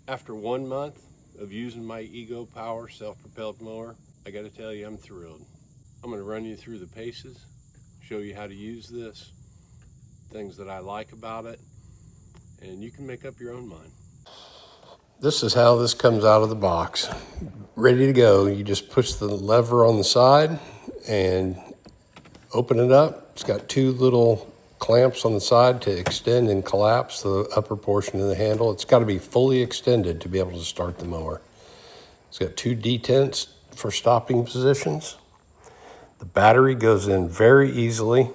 After 1 month of using my Ego Power self-propelled mower, I gotta tell you, I'm thrilled. I'm gonna run you through the paces, show you how to use this, things that I like about it, and you can make up your own mind. This is how this comes out of the box. Ready to go. You just push the lever on the side and open it up. It's got two little clamps on the side to extend and collapse the upper portion of the handle. It's got to be fully extended to be able to start the mower. It's got two detents for stopping positions. The battery goes in very easily,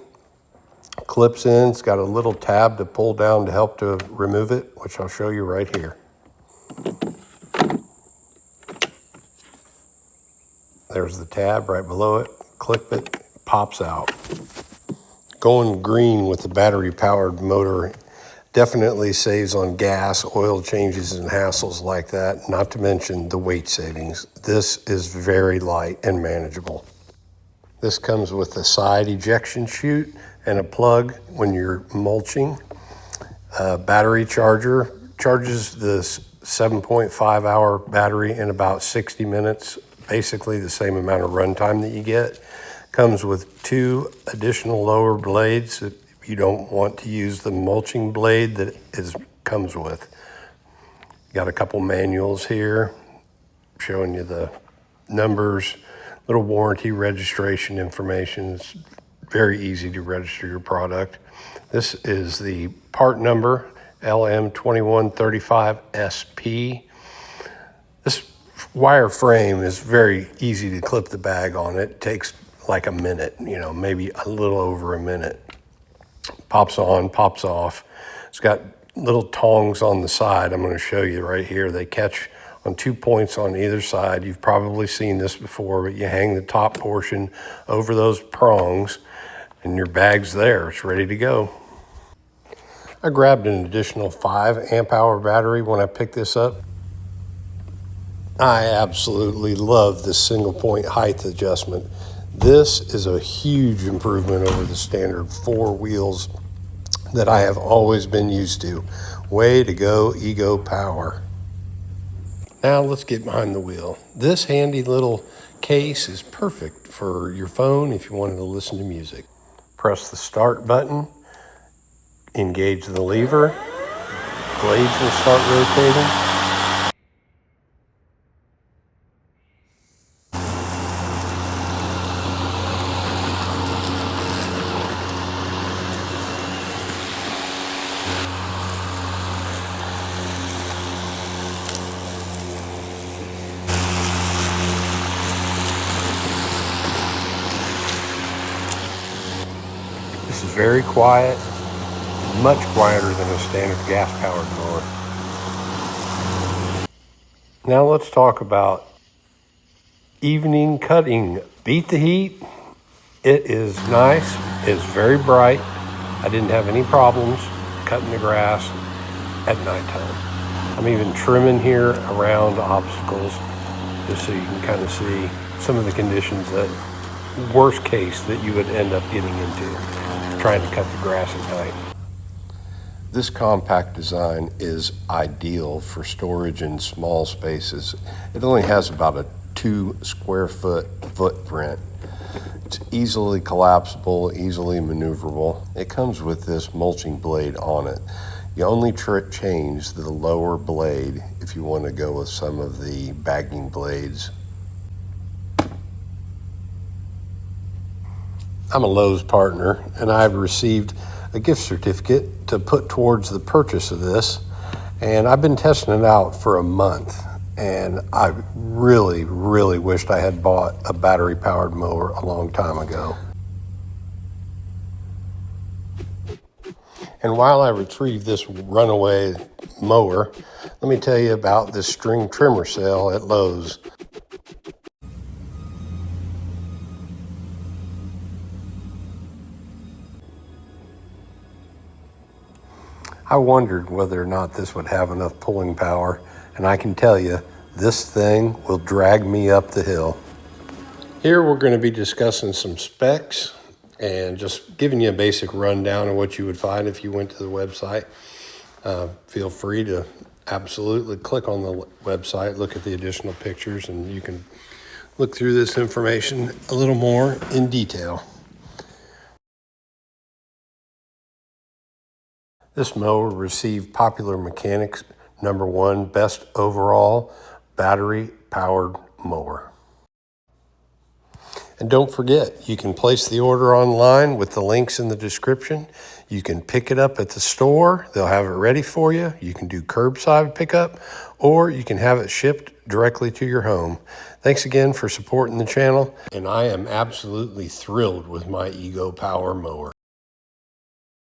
clips in. It's got a little tab to pull down to help to remove it, which I'll show you right here. There's the tab right below it. Clip it, pops out. Going green with the battery-powered motor definitely saves on gas, oil changes, and hassles like that, not to mention the weight savings. This is very light and manageable. This comes with a side ejection chute and a plug when you're mulching. Battery charger charges this 7.5 hour battery in about 60 minutes, basically the same amount of runtime that you get. Comes with two additional lower blades if you don't want to use the mulching blade that comes with. You got a couple manuals here showing you the numbers, little warranty registration information. It's very easy to register your product. This is the part number, LM2135SP. This wire frame is very easy to clip the bag on. It takes like a minute, maybe a little over a minute. Pops on, pops off. It's got little tongs on the side. I'm going to show you right here. They catch on 2 points on either side. You've probably seen this before, but you hang the top portion over those prongs and your bag's there. It's ready to go. I grabbed an additional 5 amp hour battery when I picked this up. I absolutely love this single point height adjustment. This is a huge improvement over the standard 4 wheels that I have always been used to. Way to go, Ego Power. Now let's get behind the wheel. This handy little case is perfect for your phone if you wanted to listen to music. Press the start button, engage the lever, blades will start rotating. This is very quiet, much quieter than a standard gas-powered mower. Now let's talk about evening cutting. Beat the heat. It is nice. It's very bright. I didn't have any problems cutting the grass at nighttime. I'm even trimming here around obstacles just so you can kind of see some of the conditions that worst case that you would end up getting into trying to cut the grass at night. This compact design is ideal for storage in small spaces. It only has about a 2 square foot footprint. It's easily collapsible, easily maneuverable. It comes with this mulching blade on it. You only change the lower blade if you want to go with some of the bagging blades. I'm a Lowe's partner, and I've received a gift certificate to put towards the purchase of this, and I've been testing it out for a month, and I really, really wished I had bought a battery-powered mower a long time ago. And while I retrieve this runaway mower, let me tell you about this string trimmer sale at Lowe's. I wondered whether or not this would have enough pulling power, and I can tell you, this thing will drag me up the hill. Here we're going to be discussing some specs and just giving you a basic rundown of what you would find if you went to the website. Feel free to Absolutely. Click on the website, look at the additional pictures, and you can look through this information a little more in detail. This mower received Popular Mechanics #1 Best Overall Battery-Powered Mower. And don't forget, you can place the order online with the links in the description. You can pick it up at the store. They'll have it ready for you. You can do curbside pickup, or you can have it shipped directly to your home. Thanks again for supporting the channel, and I am absolutely thrilled with my Ego Power mower.